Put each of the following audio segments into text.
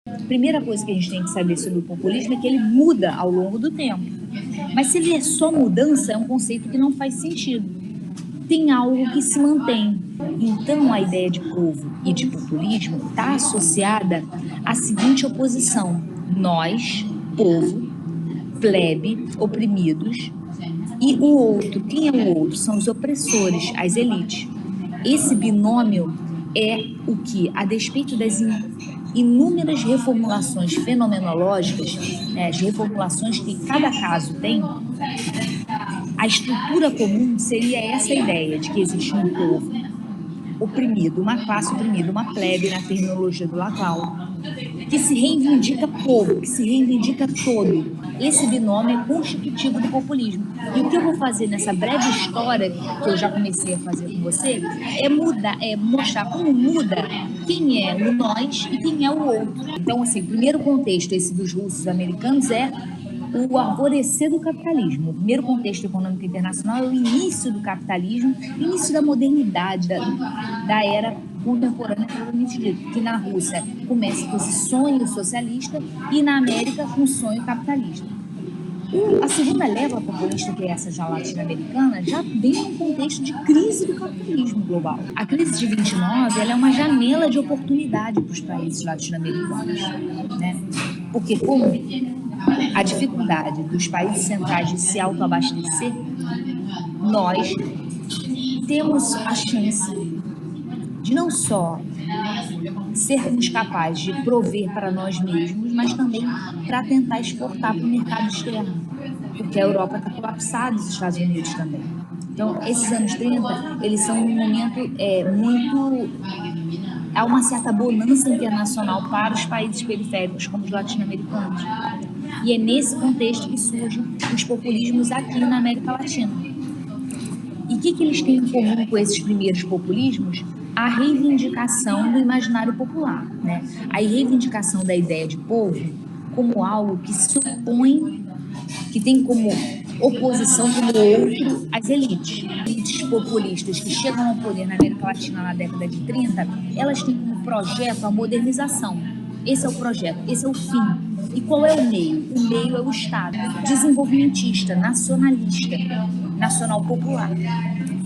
A primeira coisa que a gente tem que saber sobre o populismo é que ele muda ao longo do tempo. Mas se ele é só mudança, é um conceito que não faz sentido. Tem algo que se mantém. Então, a ideia de povo e de populismo está associada à seguinte oposição: nós, povo, plebe, oprimidos, e o outro. Quem é o outro? São os opressores, as elites. Esse binômio é o que, a despeito das inúmeras reformulações fenomenológicas, né, as reformulações que cada caso tem, a estrutura comum seria essa ideia de que existe um povo oprimido, uma classe oprimida, uma plebe, na terminologia do Lacan, que se reivindica povo, que se reivindica todo. Esse binômio é constitutivo do populismo. E o que eu vou fazer nessa breve história que eu já comecei a fazer com você é mostrar como muda quem é o nós e quem é o outro. Então, assim, o primeiro contexto, esse dos russos americanos, é o alvorecer do capitalismo. O primeiro contexto econômico internacional é o início do capitalismo, início da modernidade, da era contemporânea, propriamente dito, que na Rússia começa com esse sonho socialista e na América com o sonho capitalista. A segunda leva populista, que é essa já latino-americana, já vem num contexto de crise do capitalismo global. A crise de 29 ela é uma janela de oportunidade para os países latino-americanos, né? Porque como a dificuldade dos países centrais de se autoabastecer, nós temos a chance de não só sermos capazes de prover para nós mesmos, mas também para tentar exportar para o mercado externo, porque a Europa está colapsada, os Estados Unidos também. Então, esses anos 30, eles são um momento muito... Há uma certa bonança internacional para os países periféricos, como os latino-americanos. E é nesse contexto que surgem os populismos aqui na América Latina. E o que eles têm em comum com esses primeiros populismos? A reivindicação do imaginário popular, né? A reivindicação da ideia de povo como algo que supõe, que tem como oposição como outro as elites. Elites populistas que chegam ao poder na América Latina na década de 30, elas têm como projeto a modernização. Esse é o projeto, esse é o fim. E qual é o meio? O meio é o Estado, desenvolvimentista, nacionalista, nacional popular.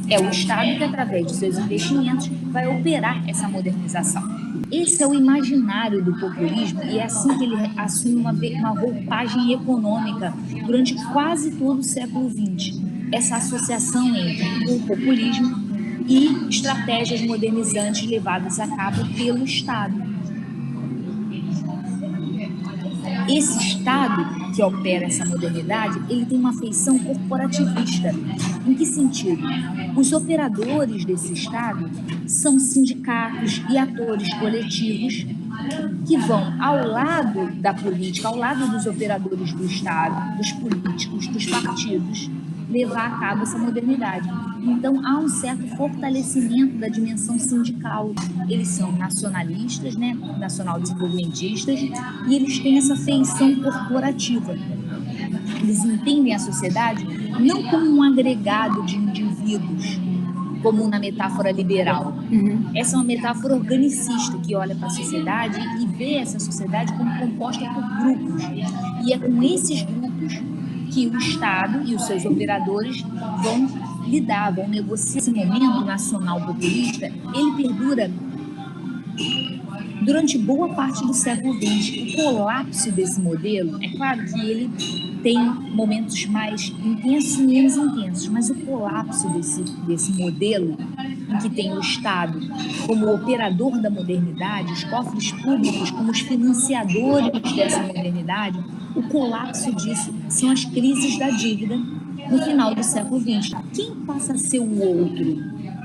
É o Estado que, através de seus investimentos, vai operar essa modernização. Esse é o imaginário do populismo e é assim que ele assume uma roupagem econômica durante quase todo o século XX. Essa associação entre o populismo e estratégias modernizantes levadas a cabo pelo Estado. Esse Estado que opera essa modernidade, ele tem uma feição corporativista. Em que sentido? Os operadores desse Estado são sindicatos e atores coletivos que vão ao lado da política, ao lado dos operadores do Estado, dos políticos, dos partidos, levar a cabo essa modernidade. Então, há um certo fortalecimento da dimensão sindical. Eles são nacionalistas, né? Nacional-desenvolvimentistas, e eles têm essa feição corporativa. Eles entendem a sociedade não como um agregado de indivíduos, como na metáfora liberal. Essa é uma metáfora organicista, que olha para a sociedade e vê essa sociedade como composta por grupos. E é com esses grupos que o Estado e os seus operadores vão lidar, vão negociar. Esse momento nacional populista, ele perdura durante boa parte do século XX. O colapso desse modelo, é claro que ele tem momentos mais intensos e menos intensos, mas o colapso desse modelo, em que tem o Estado como operador da modernidade, os cofres públicos como os financiadores dessa modernidade, o colapso disso são as crises da dívida no final do século XX. Quem passa a ser o outro?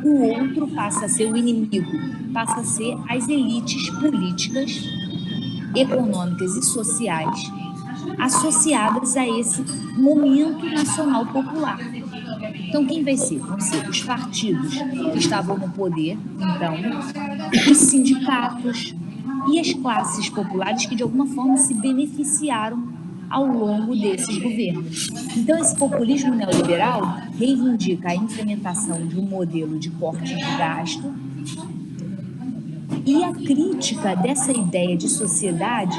O outro passa a ser o inimigo, passa a ser as elites políticas, econômicas e sociais associadas a esse momento nacional popular. Então, quem vai ser? Vão ser os partidos que estavam no poder, então, os sindicatos e as classes populares que, de alguma forma, se beneficiaram ao longo desses governos. Então, esse populismo neoliberal reivindica a implementação de um modelo de corte de gasto e a crítica dessa ideia de sociedade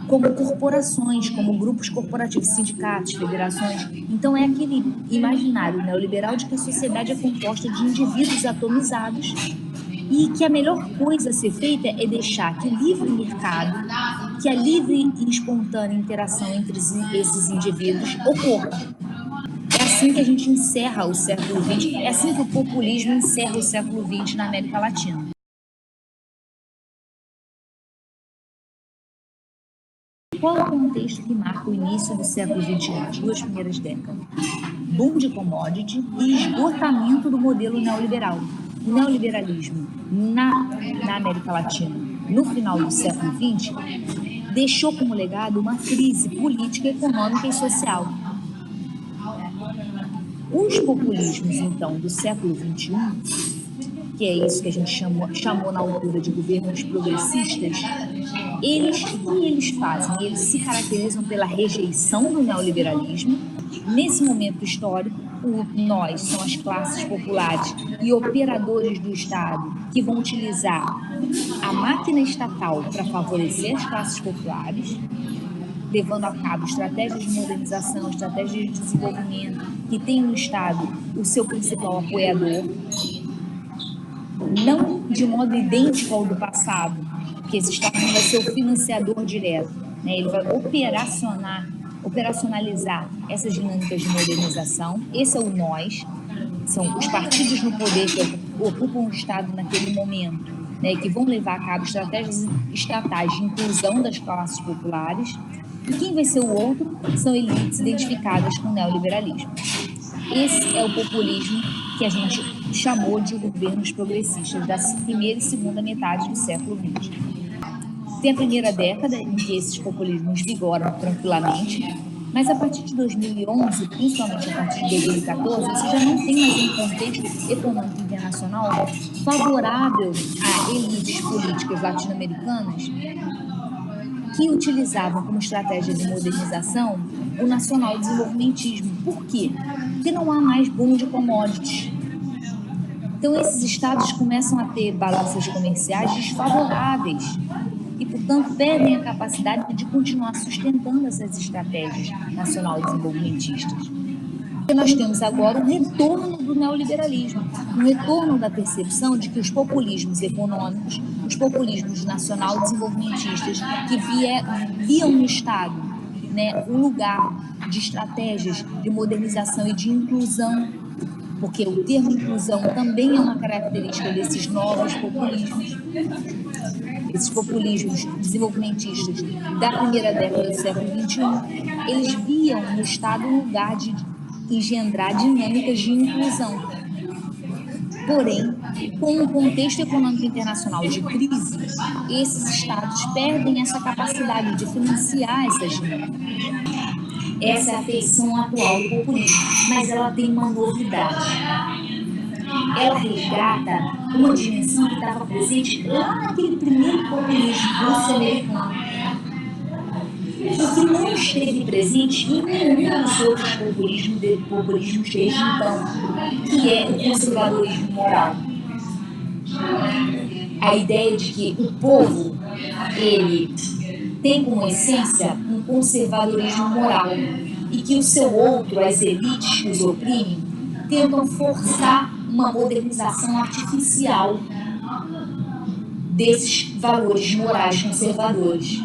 como corporações, como grupos corporativos, sindicatos, federações. Então é aquele imaginário neoliberal de que a sociedade é composta de indivíduos atomizados e que a melhor coisa a ser feita é deixar que o livre mercado, que a livre e espontânea interação entre esses indivíduos ocorra. É assim que a gente encerra o século XX, é assim que o populismo encerra o século XX na América Latina. Qual é o contexto que marca o início do século XXI, as duas primeiras décadas? Boom de commodity e esgotamento do modelo neoliberal. O neoliberalismo na América Latina, no final do século XX, deixou como legado uma crise política, econômica e social. Os populismos, então, do século XXI, que é isso que a gente chamou na altura de governos progressistas, o que eles fazem? Eles se caracterizam pela rejeição do neoliberalismo. Nesse momento histórico, nós são as classes populares e operadores do Estado que vão utilizar a máquina estatal para favorecer as classes populares, levando a cabo estratégias de modernização, estratégias de desenvolvimento, que tem no Estado o seu principal apoiador, não de modo idêntico ao do passado, porque esse Estado não vai ser o financiador direto, né? Ele vai operacionalizar essas dinâmicas de modernização. Esse é o nós, são os partidos no poder que ocupam o Estado naquele momento, né, que vão levar a cabo estratégias estatais de inclusão das classes populares. E quem vai ser o outro são elites identificadas com o neoliberalismo. Esse é o populismo que a gente chamou de governos progressistas da primeira e segunda metade do século XX. Tem a primeira década em que esses populismos vigoram tranquilamente, mas a partir de 2011, principalmente a partir de 2014, você já não tem mais um contexto econômico internacional favorável a elites políticas latino-americanas que utilizavam como estratégia de modernização o nacional desenvolvimentismo. Por quê? Porque não há mais boom de commodities. Então, esses estados começam a ter balanças comerciais desfavoráveis e, portanto, perdem a capacidade de continuar sustentando essas estratégias nacional desenvolvimentistas. E nós temos agora um retorno do neoliberalismo, um retorno da percepção de que os populismos econômicos, os populismos nacional desenvolvimentistas, que viam no Estado, né, um lugar de estratégias de modernização e de inclusão, porque o termo inclusão também é uma característica desses novos populismos. Esses populismos desenvolvimentistas da primeira década do século XXI, eles viam no Estado um lugar de engendrar dinâmicas de inclusão. Porém, com o contexto econômico internacional de crise, esses Estados perdem essa capacidade de financiar essas dinâmicas. Essa é a feição atual do populismo, mas ela tem uma novidade. Ela resgata uma dimensão que estava presente lá naquele primeiro populismo russo-americano, e que não esteve presente em nenhum dos outros populismos desde então, que é o conservadorismo moral. A ideia de que o povo, ele tem como essência um conservadorismo moral e que o seu outro, as elites que os oprimem, tentam forçar uma modernização artificial desses valores morais conservadores.